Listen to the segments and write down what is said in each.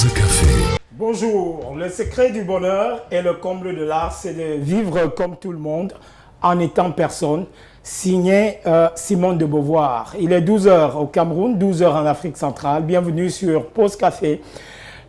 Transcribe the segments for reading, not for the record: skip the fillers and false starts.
Pause café. Bonjour, le secret du bonheur et le comble de l'art, c'est de vivre comme tout le monde en étant personne. Signé Simone de Beauvoir. Il est 12 h au Cameroun, 12 h en Afrique centrale. Bienvenue sur Pause Café,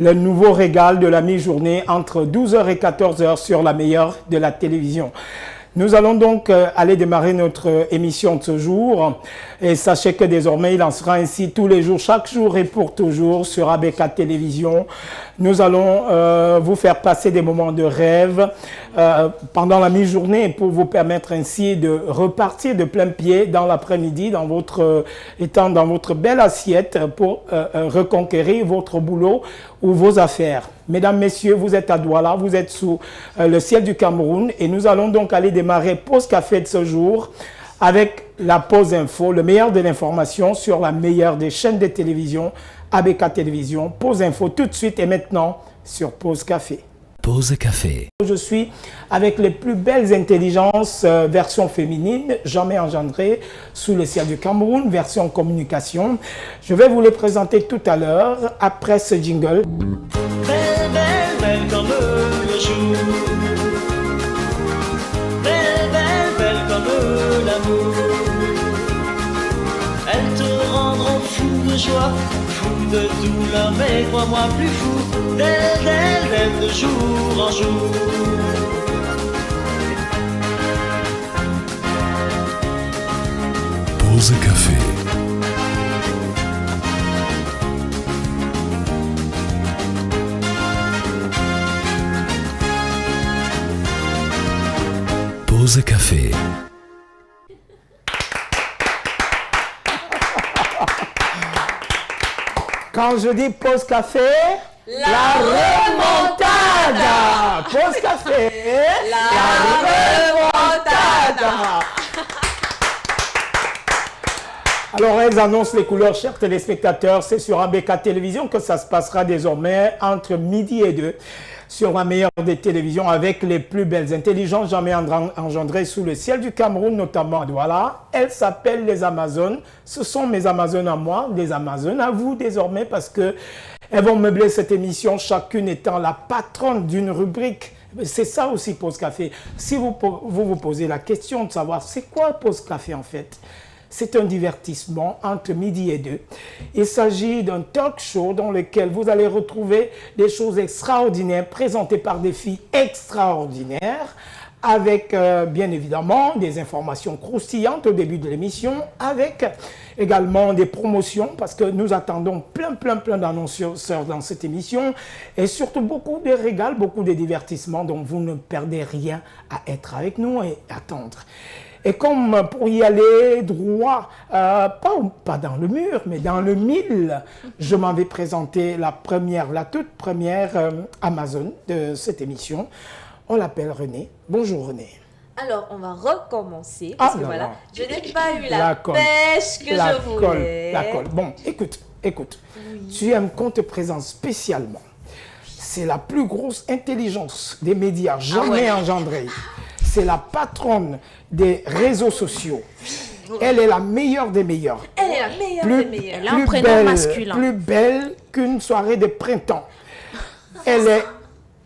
le nouveau régal de la mi-journée entre 12 h et 14 h sur la meilleure de la télévision. Nous allons donc aller démarrer notre émission de ce jour et sachez que désormais il en sera ainsi tous les jours, chaque jour et pour toujours sur ABK Télévision. Nous allons vous faire passer des moments de rêve pendant la mi-journée pour vous permettre ainsi de repartir de plein pied dans l'après-midi, étant dans votre belle assiette pour reconquérir votre boulot ou vos affaires. Mesdames, messieurs, vous êtes à Douala, vous êtes sous le ciel du Cameroun et nous allons donc aller démarrer Pause Café de ce jour avec la Pause Info, le meilleur de l'information sur la meilleure des chaînes de télévision, ABK Télévision. Pause Info tout de suite et maintenant sur Pause Café. Pause café. Je suis avec les plus belles intelligences, version féminine, jamais engendrée sous le ciel du Cameroun, version communication. Je vais vous les présenter tout à l'heure, après ce jingle. Belle, belle, belle comme le jour. Belle, belle, belle comme l'amour. Elles te rendront fou de joie, fou de douleur, mais crois-moi plus fou. D'elle, d'elle, d'elle de jour en jour. Pause café. Pause café. Quand je dis Pause Café, la remontada. Pause Café, la remontada. Alors, elles annoncent les couleurs, chers téléspectateurs. C'est sur ABK Télévision que ça se passera désormais entre midi et 2 sur la meilleure des télévisions avec les plus belles intelligences jamais engendrées sous le ciel du Cameroun, notamment. Voilà, elles s'appellent les Amazones. Ce sont mes Amazones à moi, des Amazones à vous désormais parce que elles vont meubler cette émission, chacune étant la patronne d'une rubrique. C'est ça aussi Pause Café. Si vous posez la question de savoir c'est quoi Pause Café en fait, c'est un divertissement entre midi et 2. Il s'agit d'un talk show dans lequel vous allez retrouver des choses extraordinaires présentées par des filles extraordinaires avec bien évidemment des informations croustillantes au début de l'émission, avec également des promotions parce que nous attendons plein d'annonceurs dans cette émission et surtout beaucoup de régals, beaucoup de divertissements, donc vous ne perdez rien à être avec nous et attendre. Et comme pour y aller droit, pas dans le mur, mais dans le mille, je m'en vais présenter la toute première Amazone de cette émission. On l'appelle René. Bonjour René. Alors, on va recommencer, parce que voilà, je n'ai pas eu la colle. pêche que je voulais. La colle. Bon, écoute. Oui. Tu aimes qu'on te présente spécialement. C'est la plus grosse intelligence des médias jamais engendrée. C'est la patronne des réseaux sociaux. Elle est la meilleure des meilleures. Elle est la meilleure des meilleures. Elle a un prénom masculin. Plus belle qu'une soirée de printemps. Elle est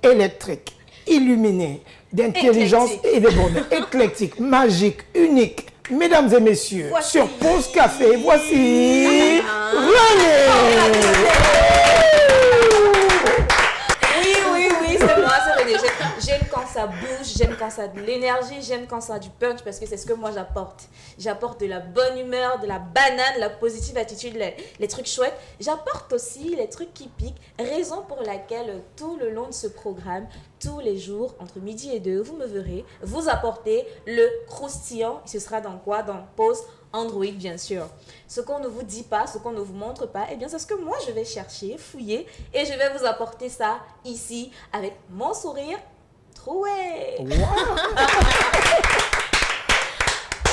électrique, illuminée, d'intelligence et de bonheur. Éclectique, magique, unique. Mesdames et messieurs, sur Pause Café, voici René. Oui, c'est moi, c'est René. J'aime quand ça bouge, j'aime quand ça a de l'énergie, j'aime quand ça a du punch parce que c'est ce que moi j'apporte. J'apporte de la bonne humeur, de la banane, la positive attitude, les trucs chouettes. J'apporte aussi les trucs qui piquent, raison pour laquelle tout le long de ce programme, tous les jours, entre midi et 2, vous me verrez, vous apporter le croustillant. Ce sera dans quoi? Dans Pause Android, bien sûr. Ce qu'on ne vous dit pas, ce qu'on ne vous montre pas, eh bien, c'est ce que moi, je vais chercher, fouiller, et je vais vous apporter ça ici, avec mon sourire troué. Wow.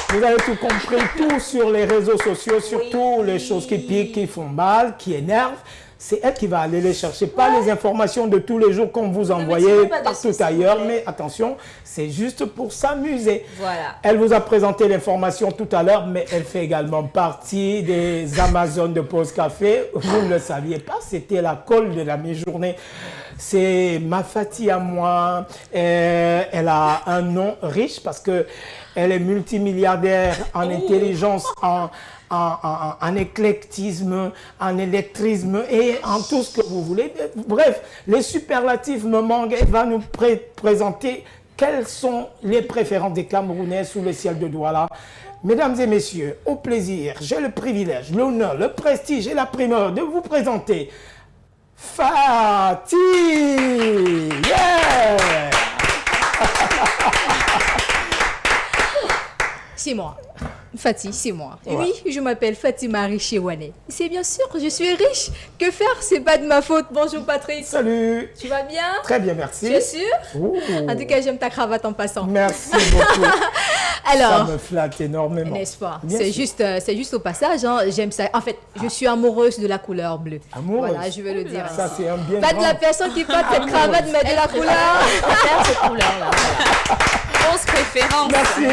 Vous avez tout compris, tout sur les réseaux sociaux, surtout les choses qui piquent, qui font mal, qui énervent. c'est elle qui va aller les chercher, pas les informations de tous les jours qu'on vous envoyait partout ailleurs, mais attention, c'est juste pour s'amuser. Voilà. Elle vous a présenté l'information tout à l'heure, mais elle fait également partie des Amazones de Pause Café. Vous ne le saviez pas, c'était la colle de la mi-journée. C'est ma Fati à moi. Elle a un nom riche parce que elle est multimilliardaire en intelligence, en éclectisme, en électrisme et en tout ce que vous voulez. Bref, les superlatifs me manquent. Elle va nous présenter quelles sont les préférences des Camerounais sous le ciel de Douala. Mesdames et messieurs, au plaisir, j'ai le privilège, l'honneur, le prestige et la primeur de vous présenter Fati. Yeah! C'est moi. Fati, c'est moi. Ouais. Oui, je m'appelle Fatima Richewane. C'est bien sûr, je suis riche. Que faire? C'est pas de ma faute. Bonjour Patrick. Salut. Tu vas bien? Très bien, merci. Tu es sûr? Ouh. En tout cas, j'aime ta cravate en passant. Merci beaucoup. Alors, ça me flatte énormément. N'est-ce pas? C'est juste au passage. Hein. J'aime ça. En fait, je suis amoureuse de la couleur bleue. Amoureuse? Voilà, je vais le dire. Ça, c'est un bien pas de la personne qui porte cette cravate, mais de la couleur. Cette couleur-là. Grosse préférence. Merci.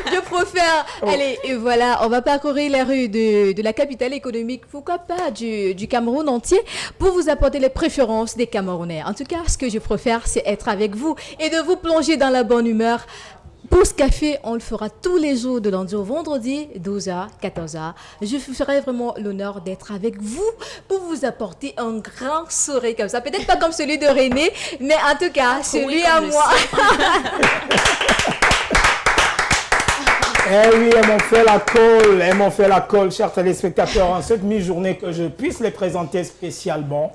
Je préfère. Allez, et voilà, on va parcourir les rues de la capitale économique, pourquoi pas du Cameroun entier, pour vous apporter les préférences des Camerounais. En tout cas, ce que je préfère, c'est être avec vous et de vous plonger dans la bonne humeur. Pause Café, on le fera tous les jours de lundi au vendredi, 12h, 14h. Je vous ferai vraiment l'honneur d'être avec vous pour vous apporter un grand sourire comme ça. Peut-être pas comme celui de René, mais en tout cas, celui à moi. Eh oui, elles m'ont fait la colle, chers téléspectateurs, en cette mi-journée que je puisse les présenter spécialement.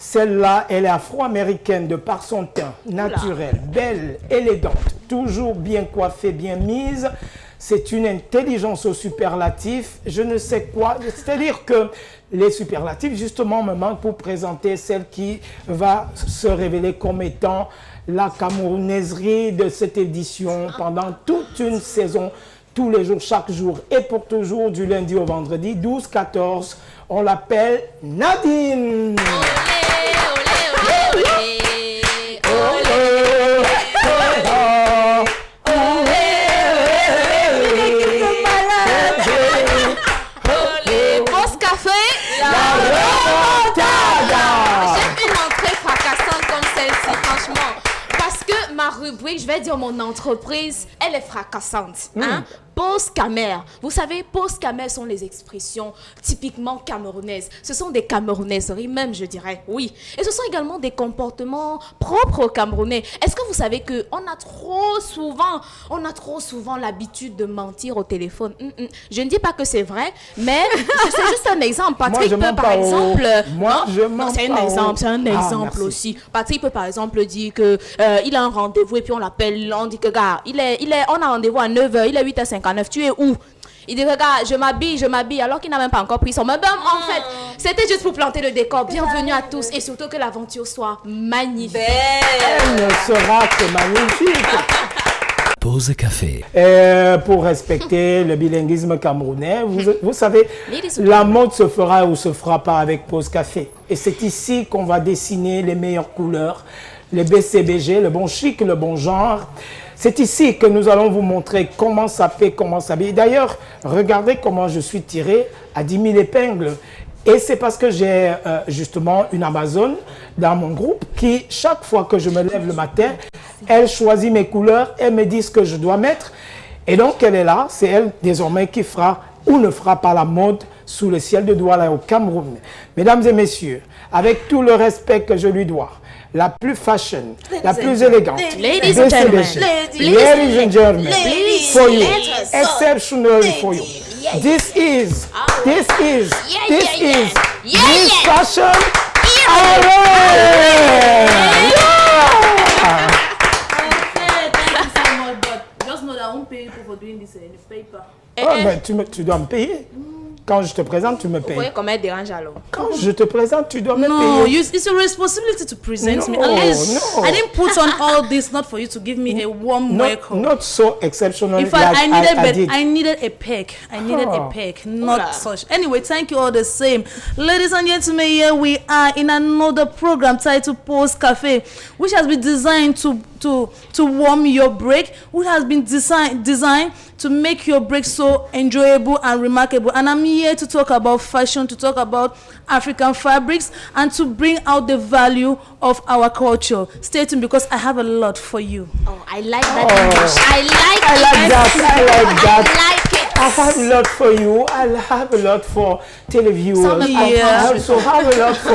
Celle-là, elle est afro-américaine de par son teint, naturel, belle, élégante, toujours bien coiffée, bien mise. C'est une intelligence au superlatif, je ne sais quoi. C'est-à-dire que les superlatifs, justement, me manquent pour présenter celle qui va se révéler comme étant la camerounaiserie de cette édition pendant toute une saison. Tous les jours, chaque jour et pour toujours, du lundi au vendredi, 12-14. On l'appelle Nadine. Pause Café. J'ai une entrée fracassante comme celle-ci, franchement. Parce que ma rubrique, je vais dire mon entreprise, elle est fracassante. Hein? Pause Camer. Vous savez, pause Camer sont les expressions typiquement camerounaises. Ce sont des camerounaiseries même, je dirais, oui. Et ce sont également des comportements propres aux Camerounais. Est-ce que vous savez qu'on a trop souvent l'habitude de mentir au téléphone? Je ne dis pas que c'est vrai, mais c'est juste un exemple. Patrick peut par exemple... C'est un exemple aussi. Patrick peut par exemple dire que il a un rendez-vous et puis on l'appelle, on dit que gars, on a rendez-vous à 9h, il est 8h59. Tu es où? Il dit, regarde, je m'habille, alors qu'il n'a même pas encore pris son meuble. En fait, c'était juste pour planter le décor. Bienvenue à tous et surtout que l'aventure soit magnifique. Elle ne sera que magnifique. Pause Café. Pour respecter le bilinguisme camerounais, vous savez, la mode se fera ou se fera pas avec Pause Café. Et c'est ici qu'on va dessiner les meilleures couleurs, les BCBG, le bon chic, le bon genre. C'est ici que nous allons vous montrer comment ça fait, comment s'habiller. D'ailleurs, regardez comment je suis tiré à 10 000 épingles. Et c'est parce que j'ai justement une Amazone dans mon groupe qui, chaque fois que je me lève le matin, elle choisit mes couleurs, elle me dit ce que je dois mettre. Et donc, elle est là, c'est elle désormais qui fera ou ne fera pas la mode sous le ciel de Douala au Cameroun. Mesdames et messieurs, avec tout le respect que je lui dois, la plus fashion, la plus élégante, Ladies and gentlemen, ladies and gentlemen, for you, exceptionally for you. This is Miss Fashion Just know that I won't pay you for doing this in the paper. Oh, mais tu dois me payer. Quand je te présente, tu me Vous voyez payes. comment elle dérange alors? Quand je te présente, tu dois me No, payer. it's your responsibility to present me. No, At least no. I didn't put on all this not for you to give me a warm welcome. Not so exceptional. In fact, like I did. I needed a peck. I needed Oh. a peck, not such. Anyway, thank you all the same. Ladies and gentlemen, here we are in another program titled Pose Cafe, which has been designed to warm your break, which has been designed to make your break so enjoyable and remarkable. And I'm here to talk about fashion, to talk about African fabrics, and to bring out the value of our culture. Stay tuned because I have a lot for you. Oh, I like that English. I like I like that. I like that. I like it. I have a lot for you. I have a lot for televiewers. Yeah. I also have a lot for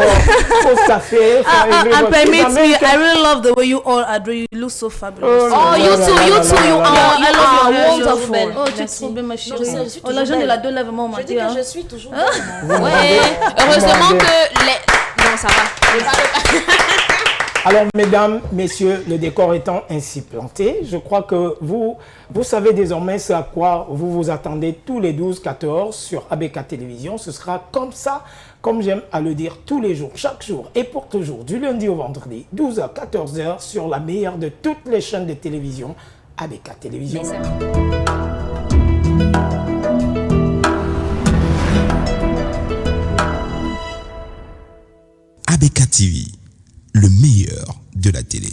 Pose Cafe. For And everybody. permit me, American- I really love the way you all are doing. You look so fabulous. Oh, you too, you too, you are I love your hair. wonderful. Oh, tu es Merci. trop belle, ma Non, chérie. je suis Oh, la toujours jeune de la belle. 2 lève mon Je dis matin. que je suis toujours belle. Ouais. Heureusement que les... Non, ça va. Je parle pas. Alors, mesdames, messieurs, le décor étant ainsi planté, je crois que vous savez désormais ce à quoi vous vous attendez tous les 12-14 sur ABK Télévision. Ce sera comme ça, comme j'aime à le dire, tous les jours, chaque jour et pour toujours, du lundi au vendredi, 12h-14h, sur la meilleure de toutes les chaînes de télévision, ABK Télévision. ABK TV, le meilleur de la télé.